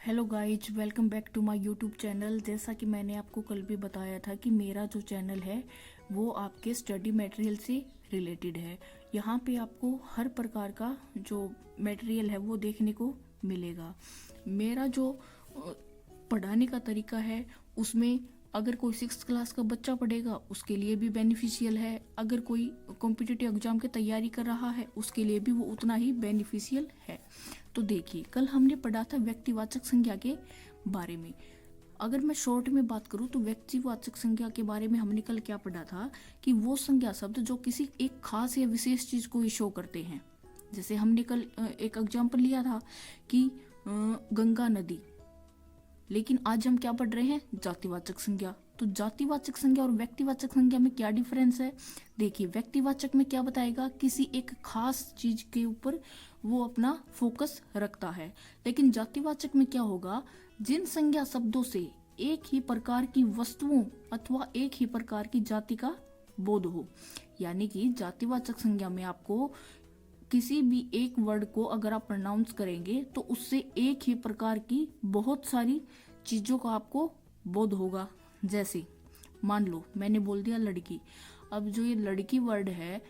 Hello guys, welcome back to my YouTube channel. जैसा कि मैंने आपको कल भी बताया था कि मेरा जो चैनल है वो आपके स्टडी मटेरियल से रिलेटेड है। यहाँ पे आपको हर प्रकार का जो मटेरियल है वो देखने को मिलेगा। मेरा जो पढ़ाने का तरीका है उसमें अगर कोई 6th क्लास का बच्चा पढ़ेगा उसके लिए भी बेनिफिशियल है, अगर कोई कॉम्पिटिटिव एग्जाम की तैयारी कर रहा है उसके लिए भी वो उतना ही बेनिफिशियल है। तो देखिए, कल हमने पढ़ा था व्यक्तिवाचक संज्ञा के बारे में। अगर मैं शॉर्ट में बात करूं तो व्यक्तिवाचक संज्ञा के बारे में हमने कल क्या पढ़ा था कि वो संज्ञा शब्द जो किसी एक खास या विशेष चीज को ही शो करते हैं। जैसे हमने कल एक एग्जाम्पल लिया था कि गंगा नदी, लेकिन आज हम क्या पढ़ रहे हैं? जातिवाचक संज्ञा। तो जातिवाचक संज्ञा और व्यक्तिवाचक संज्ञा में क्या डिफरेंस है? देखिए, व्यक्तिवाचक में क्या बताएगा, किसी एक खास चीज के ऊपर वो अपना फोकस रखता है, लेकिन जातिवाचक में क्या होगा, जिन संज्ञा शब्दों से एक ही प्रकार की वस्तुओं अथवा एक ही प्रकार की जाति का बोध हो। यानी कि जातिवाचक संज्ञा में आपको किसी भी एक वर्ड को अगर आप प्रोनाउंस करेंगे तो उससे एक ही प्रकार की बहुत सारी चीजों का आपको बोध होगा। जैसे मान लो मैंने बोल दिया लड़की, अब जो ये लड़की वर्ड है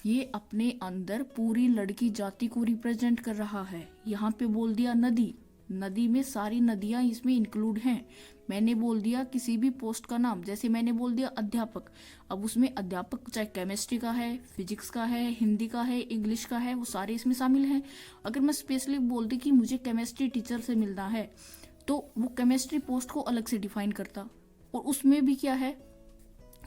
ये अपने अंदर पूरी लड़की जाति को रिप्रेजेंट कर रहा है। यहाँ पे बोल दिया नदी, नदी में सारी नदियां इसमें इंक्लूड हैं। मैंने बोल दिया किसी भी पोस्ट का नाम, जैसे मैंने बोल दिया अध्यापक, अब उसमें अध्यापक चाहे केमिस्ट्री का है, फिजिक्स का है, हिंदी का है, इंग्लिश का है, वो सारे इसमें शामिल हैं। अगर मैं स्पेशली बोल दी कि मुझे केमिस्ट्री टीचर से मिलना है तो वो केमिस्ट्री पोस्ट को अलग से डिफाइन करता, और उसमें भी क्या है,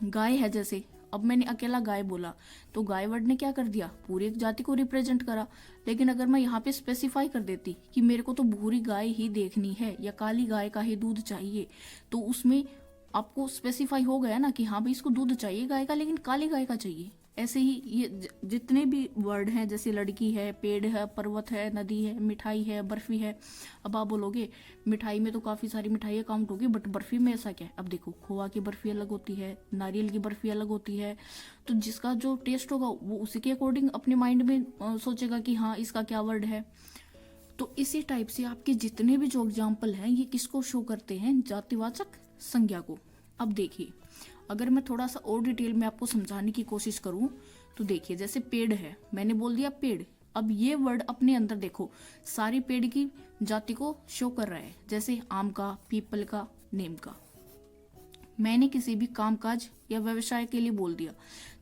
गाय है। जैसे अब मैंने अकेला गाय बोला तो गाय वर्ड ने क्या कर दिया, पूरी एक जाति को रिप्रेजेंट करा। लेकिन अगर मैं यहाँ पे स्पेसिफाई कर देती कि मेरे को तो भूरी गाय ही देखनी है या काली गाय का ही दूध चाहिए, तो उसमें आपको स्पेसिफाई हो गया ना कि हाँ भाई इसको दूध चाहिए गाय का, लेकिन काली गाय का चाहिए। ऐसे ही ये जितने भी वर्ड हैं, जैसे लड़की है, पेड़ है, पर्वत है, नदी है, मिठाई है, बर्फी है। अब आप बोलोगे मिठाई में तो काफ़ी सारी मिठाइयाँ काउंट होगी, बट बर्फी में ऐसा क्या है? अब देखो, खोवा की बर्फी अलग होती है, नारियल की बर्फी अलग होती है। तो जिसका जो टेस्ट होगा वो उसी के अकॉर्डिंग अपने माइंड में सोचेगा कि हाँ इसका क्या वर्ड है। तो इसी टाइप से आपके जितने भी जो एग्जाम्पल हैं ये किसको शो करते हैं? जातिवाचक संज्ञा को। अब देखिए, अगर मैं थोड़ा सा और डिटेल में आपको समझाने की कोशिश करूं तो देखिए, जैसे पेड़ है, मैंने बोल दिया पेड़। अब ये वर्ड अपने अंदर देखो सारी पेड़ की जाति को शो कर रहा है। जैसे आम का, पीपल का, नीम का। मैंने किसी भी कामकाज या व्यवसाय के लिए बोल दिया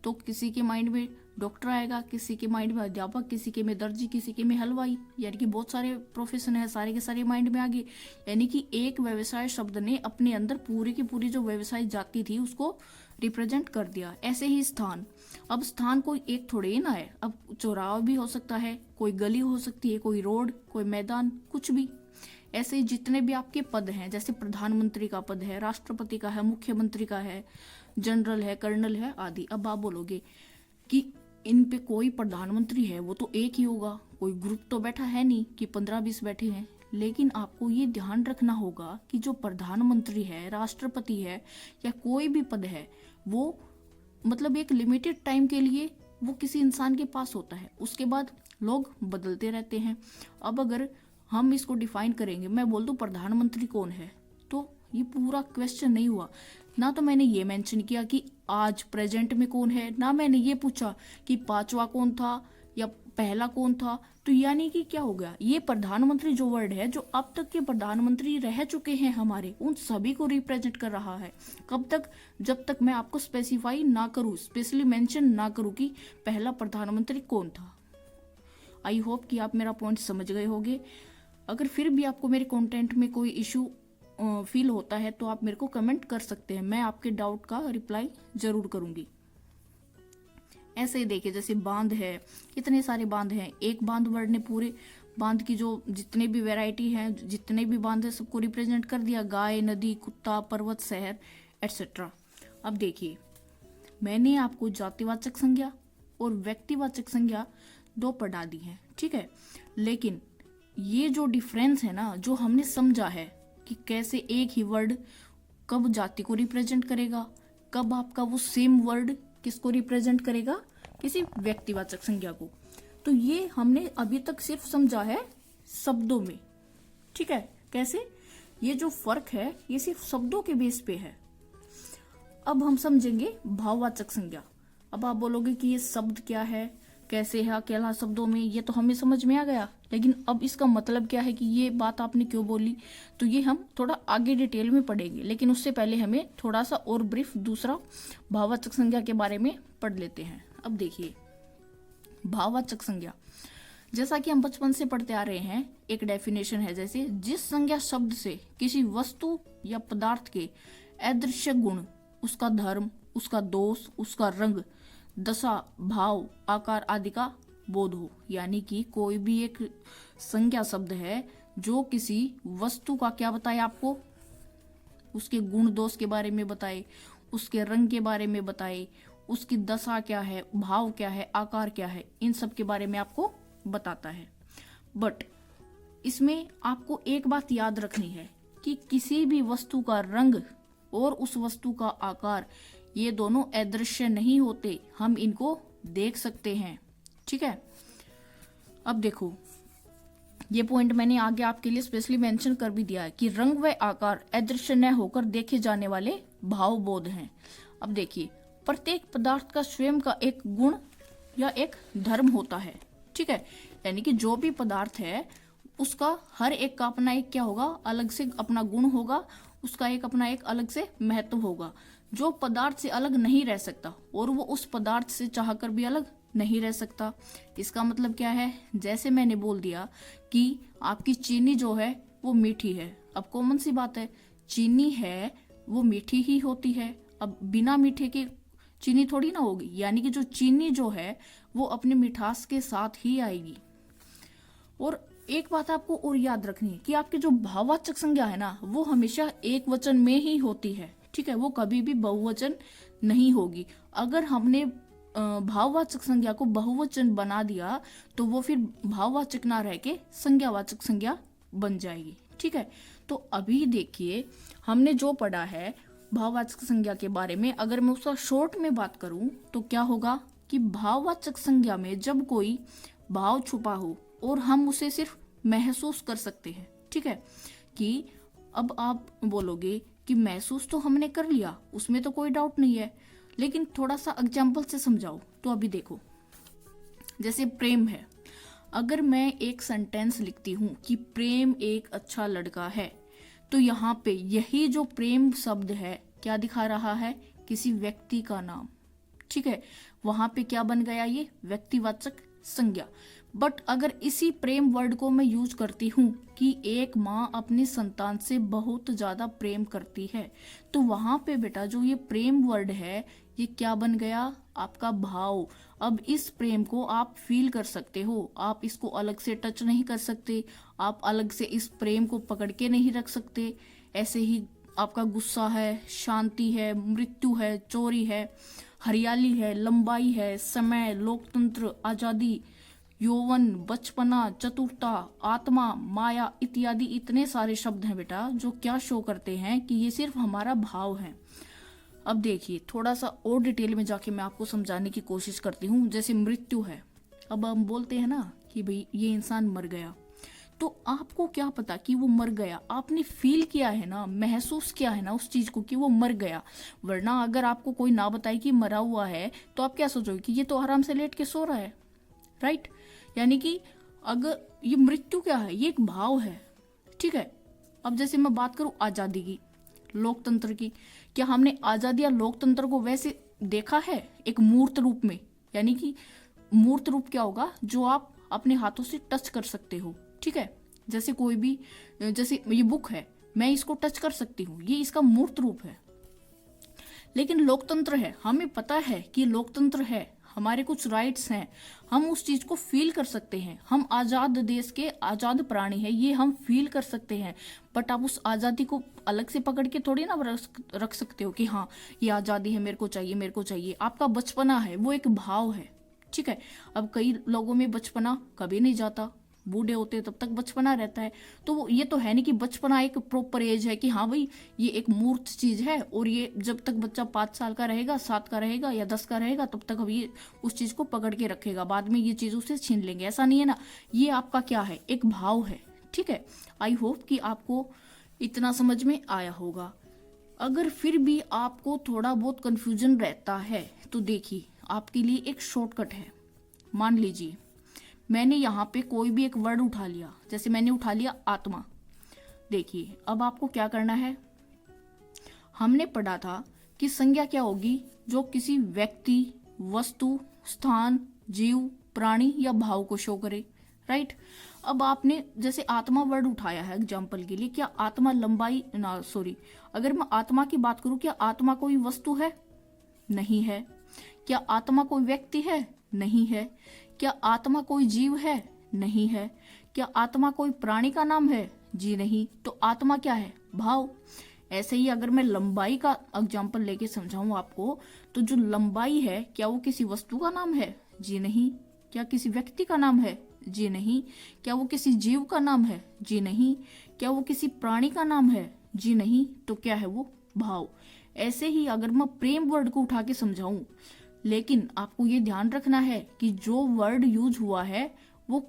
तो किसी के माइंड में डॉक्टर आएगा, किसी के माइंड में अध्यापक, किसी के में दर्जी, किसी के में हलवाई। यानी कि बहुत सारे प्रोफेशन है, सारे के सारे माइंड में आ गए। यानी कि एक व्यवसाय शब्द ने अपने अंदर पूरी की पूरी जो व्यवसाय जाति थी उसको रिप्रेजेंट कर दिया। ऐसे ही स्थान, अब स्थान कोई एक थोड़े ही ना है, अब चौराहा भी हो सकता है, कोई गली हो सकती है, कोई रोड, कोई मैदान, कुछ भी। ऐसे ही जितने भी आपके पद हैं, जैसे प्रधानमंत्री का पद है, राष्ट्रपति का है, मुख्यमंत्री का है, जनरल है, कर्नल है आदि। अब आप बोलोगे कि इन पे कोई प्रधानमंत्री है वो तो एक ही होगा, कोई ग्रुप तो बैठा है नहीं कि 15-20 बैठे हैं। लेकिन आपको ये ध्यान रखना होगा कि जो प्रधानमंत्री है, राष्ट्रपति है या कोई भी पद है, वो मतलब एक लिमिटेड टाइम के लिए वो किसी इंसान के पास होता है, उसके बाद लोग बदलते रहते हैं। अब अगर हम इसको डिफाइन करेंगे, मैं बोल दूं प्रधानमंत्री कौन है, तो ये पूरा क्वेश्चन नहीं हुआ। ना तो मैंने ये मेंशन किया कि आज प्रेजेंट में कौन है, ना मैंने ये पूछा कि पांचवा कौन था या पहला कौन था। तो यानी कि क्या हो गया, ये प्रधानमंत्री जो वर्ड है, जो अब तक के प्रधानमंत्री रह चुके हैं हमारे, उन सभी को रिप्रेजेंट कर रहा है। कब तक? जब तक मैं आपको स्पेसिफाई ना करूं, स्पेशली मेंशन ना करूं कि पहला प्रधानमंत्री कौन था। आई होप कि आप मेरा पॉइंट समझ गए होंगे। अगर फिर भी आपको मेरे कंटेंट में कोई इशू फील होता है तो आप मेरे को कमेंट कर सकते हैं, मैं आपके डाउट का रिप्लाई जरूर करूंगी। ऐसे ही देखिए, जैसे बांध है, कितने सारे बांध हैं। एक बांध वर्ड ने पूरे बांध की जो जितने भी वैरायटी हैं, जितने भी बांध है सबको रिप्रेजेंट कर दिया, गाय, नदी, कुत्ता, पर्वत, शहर एटसेट्रा। अब देखिए, मैंने आपको जातिवाचक संज्ञा और व्यक्तिवाचक संज्ञा दो पढ़ा दी है, ठीक है। लेकिन ये जो डिफरेंस है ना, जो हमने समझा है कि कैसे एक ही वर्ड कब जाति को रिप्रेजेंट करेगा, कब आपका वो सेम वर्ड किसको रिप्रेजेंट करेगा, किसी व्यक्तिवाचक संज्ञा को, तो ये हमने अभी तक सिर्फ समझा है शब्दों में, ठीक है। कैसे? ये जो फर्क है ये सिर्फ शब्दों के बेस पे है। अब हम समझेंगे भाववाचक संज्ञा। अब आप बोलोगे कि ये शब्द क्या है, कैसे है, अकेला शब्दों में, ये तो हमें समझ में आ गया, लेकिन अब इसका मतलब क्या है कि ये बात आपने क्यों बोली, तो ये हम थोड़ा आगे डिटेल में पढ़ेंगे। लेकिन उससे पहले हमें थोड़ा सा और ब्रीफ दूसरा भाववाचक संज्ञा के बारे में पढ़ लेते हैं। अब देखिए भाववाचक संज्ञा, जैसा कि हम बचपन से पढ़ते आ रहे हैं, एक डेफिनेशन है, जैसे जिस संज्ञा शब्द से किसी वस्तु या पदार्थ के अदृश्य गुण, उसका धर्म, उसका दोष, उसका रंग, दशा, भाव, आकार आदि का बोध हो। यानी कि कोई भी एक संज्ञा शब्द है जो किसी वस्तु का क्या बताए आपको, उसके गुण दोष के बारे में बताए, उसके रंग के बारे में बताए, उसकी दशा क्या है, भाव क्या है, आकार क्या है, इन सब के बारे में आपको बताता है। बट इसमें आपको एक बात याद रखनी है कि किसी भी वस्तु का रंग और उस वस्तु का आकार, ये दोनों अदृश्य नहीं होते, हम इनको देख सकते हैं। ठीक है, अब देखो ये पॉइंट मैंने आगे आपके लिए स्पेशली मेंशन कर भी दिया है कि रंग व आकार अदृश्य न होकर देखे जाने वाले भाव बोध हैं। अब देखिए प्रत्येक पदार्थ का स्वयं का एक गुण या एक धर्म होता है। ठीक है, यानी कि जो भी पदार्थ है उसका हर एक का अपना एक क्या होगा, अलग से अपना गुण होगा, उसका एक अपना एक अलग से महत्व होगा, जो पदार्थ से अलग नहीं रह सकता और वो उस पदार्थ से चाहकर भी अलग नहीं रह सकता। इसका मतलब क्या है, जैसे मैंने बोल दिया कि आपकी चीनी जो है वो मीठी है। अब कॉमन सी बात है, चीनी है वो मीठी ही होती है। अब बिना मीठे के चीनी थोड़ी ना होगी, यानी कि जो चीनी जो है वो अपने मिठास के साथ ही आएगी। और एक बात आपको और याद रखनी है कि आपकी जो भाववाचक संज्ञा है ना, वो हमेशा एक वचन में ही होती है। ठीक है, वो कभी भी बहुवचन नहीं होगी। अगर हमने भाववाचक संज्ञा को बहुवचन बना दिया तो वो फिर भाववाचक ना रह के संज्ञावाचक संज्ञा बन जाएगी। ठीक है, तो अभी देखिए हमने जो पढ़ा है भाववाचक संज्ञा के बारे में, अगर मैं उसका शॉर्ट में बात करूं तो क्या होगा कि भाववाचक संज्ञा में जब कोई भाव छुपा हो और हम उसे सिर्फ महसूस कर सकते हैं। ठीक है, कि अब आप बोलोगे कि महसूस तो हमने कर लिया, उसमें तो कोई डाउट नहीं है, लेकिन थोड़ा सा एग्जाम्पल से समझाओ। तो अभी देखो जैसे प्रेम है, अगर मैं एक सेंटेंस लिखती हूँ कि प्रेम एक अच्छा लड़का है, तो यहाँ पे यही जो प्रेम शब्द है क्या दिखा रहा है, किसी व्यक्ति का नाम। ठीक है, वहां पे क्या बन गया, ये व्यक्तिवाचक संज्ञा। बट अगर इसी प्रेम वर्ड को मैं यूज करती हूँ कि एक माँ अपनी संतान से बहुत ज्यादा प्रेम करती है, तो वहां पे बेटा जो ये प्रेम वर्ड है ये क्या बन गया, आपका भाव। अब इस प्रेम को आप फील कर सकते हो, आप इसको अलग से टच नहीं कर सकते, आप अलग से इस प्रेम को पकड़ के नहीं रख सकते। ऐसे ही आपका गुस्सा है, शांति है, मृत्यु है, चोरी है, हरियाली है, लंबाई है, समय, लोकतंत्र, आजादी, यौवन, बचपना, चतुरता, आत्मा, माया इत्यादि इतने सारे शब्द हैं बेटा जो क्या शो करते हैं कि ये सिर्फ हमारा भाव है। अब देखिए थोड़ा सा और डिटेल में जाके मैं आपको समझाने की कोशिश करती हूँ। जैसे मृत्यु है, अब हम बोलते हैं ना कि भाई ये इंसान मर गया, तो आपको क्या पता कि वो मर गया, आपने फील किया है ना, महसूस किया है ना उस चीज को कि वो मर गया। वरना अगर आपको कोई ना बताए कि मरा हुआ है तो आप क्या सोचोगे कि ये तो आराम से लेट के सो रहा है, राइट। यानी कि अगर ये मृत्यु क्या है, ये एक भाव है। ठीक है, अब जैसे मैं बात करूं आजादी की, लोकतंत्र की, क्या हमने आजादी या लोकतंत्र को वैसे देखा है एक मूर्त रूप में? यानी कि मूर्त रूप क्या होगा, जो आप अपने हाथों से टच कर सकते हो। ठीक है, जैसे कोई भी, जैसे ये बुक है, मैं इसको टच कर सकती हूँ, ये इसका मूर्त रूप है। लेकिन लोकतंत्र है, हमें पता है कि लोकतंत्र है, हमारे कुछ राइट्स हैं, हम उस चीज को फील कर सकते हैं, हम आजाद देश के आजाद प्राणी हैं, ये हम फील कर सकते हैं। बट आप उस आजादी को अलग से पकड़ के थोड़ी ना रख सकते हो कि हाँ ये आजादी है, मेरे को चाहिए, मेरे को चाहिए। आपका बचपना है, वो एक भाव है। ठीक है, अब कई लोगों में बचपना कभी नहीं जाता, बूढ़े होते तब तक बचपना रहता है। तो ये तो है नहीं कि बचपना एक प्रॉपर एज है कि हाँ भाई ये एक मूर्त चीज है और ये जब तक बच्चा 5 साल का रहेगा, 7 का रहेगा या 10 का रहेगा तब तक अब ये उस चीज को पकड़ के रखेगा, बाद में ये चीज उसे छीन लेंगे, ऐसा नहीं है ना। ये आपका क्या है, एक भाव है। ठीक है, आई होप कि आपको इतना समझ में आया होगा। अगर फिर भी आपको थोड़ा बहुत कंफ्यूजन रहता है तो देखिए आपके लिए एक शॉर्टकट है। मान लीजिए मैंने यहाँ पे कोई भी एक वर्ड उठा लिया, जैसे मैंने उठा लिया आत्मा। देखिए अब आपको क्या करना है, हमने पढ़ा था कि संज्ञा क्या होगी, जो किसी व्यक्ति, वस्तु, स्थान, जीव, प्राणी या भाव को शो करे, राइट। अब आपने जैसे आत्मा वर्ड उठाया है एग्जाम्पल के लिए, क्या आत्मा लंबाई ना सॉरी अगर मैं आत्मा की बात करूं, क्या आत्मा कोई वस्तु है? नहीं है। क्या आत्मा कोई व्यक्ति है? नहीं है। क्या आत्मा कोई जीव है? नहीं है। क्या आत्मा कोई प्राणी का नाम है? जी नहीं। तो आत्मा क्या है? भाव। ऐसे ही अगर मैं लंबाई का एग्जाम्पल लेके समझाऊं आपको, तो जो लंबाई है क्या वो किसी वस्तु का नाम है? जी नहीं। क्या किसी व्यक्ति का नाम है? जी नहीं। क्या वो किसी जीव का नाम है? जी नहीं। क्या वो किसी प्राणी का नाम है? जी नहीं। तो क्या है वो? भाव। ऐसे ही अगर मैं प्रेम वर्ड को उठा के समझाऊं, लेकिन आपको ये ध्यान रखना है कि जो वर्ड यूज हुआ है वो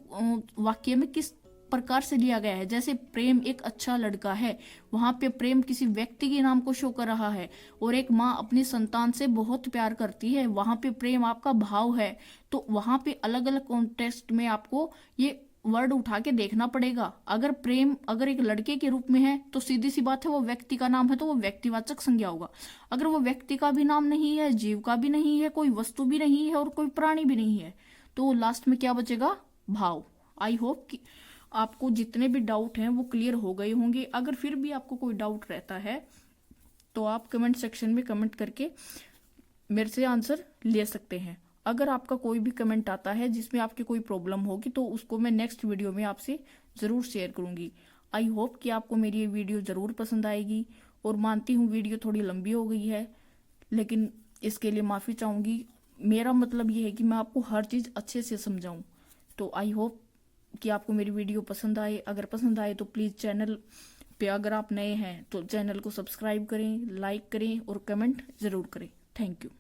वाक्य में किस प्रकार से लिया गया है। जैसे प्रेम एक अच्छा लड़का है, वहां पे प्रेम किसी व्यक्ति के नाम को शो कर रहा है, और एक माँ अपनी संतान से बहुत प्यार करती है, वहां पे प्रेम आपका भाव है। तो वहां पे अलग अलग कॉन्टेक्स्ट में आपको ये वर्ड उठा के देखना पड़ेगा। अगर प्रेम अगर एक लड़के के रूप में है तो सीधी सी बात है वो व्यक्ति का नाम है, तो वो व्यक्तिवाचक संज्ञा होगा। अगर वो व्यक्ति का भी नाम नहीं है, जीव का भी नहीं है, कोई वस्तु भी नहीं है और कोई प्राणी भी नहीं है, तो लास्ट में क्या बचेगा? भाव। आई होप कि आपको जितने भी डाउट हैं वो क्लियर हो गए होंगे। अगर फिर भी आपको कोई डाउट रहता है तो आप कमेंट सेक्शन में कमेंट करके मेरे से आंसर ले सकते हैं। अगर आपका कोई भी कमेंट आता है जिसमें आपकी कोई प्रॉब्लम होगी तो उसको मैं नेक्स्ट वीडियो में आपसे ज़रूर शेयर करूंगी। आई होप कि आपको मेरी ये वीडियो ज़रूर पसंद आएगी, और मानती हूँ वीडियो थोड़ी लंबी हो गई है, लेकिन इसके लिए माफ़ी चाहूँगी। मेरा मतलब ये है कि मैं आपको हर चीज़ अच्छे से समझाऊँ। तो आई होप कि आपको मेरी वीडियो पसंद आए। अगर पसंद आए तो प्लीज़ चैनल पे अगर आप नए हैं तो चैनल को सब्सक्राइब करें, लाइक करें और कमेंट ज़रूर करें। Thank you.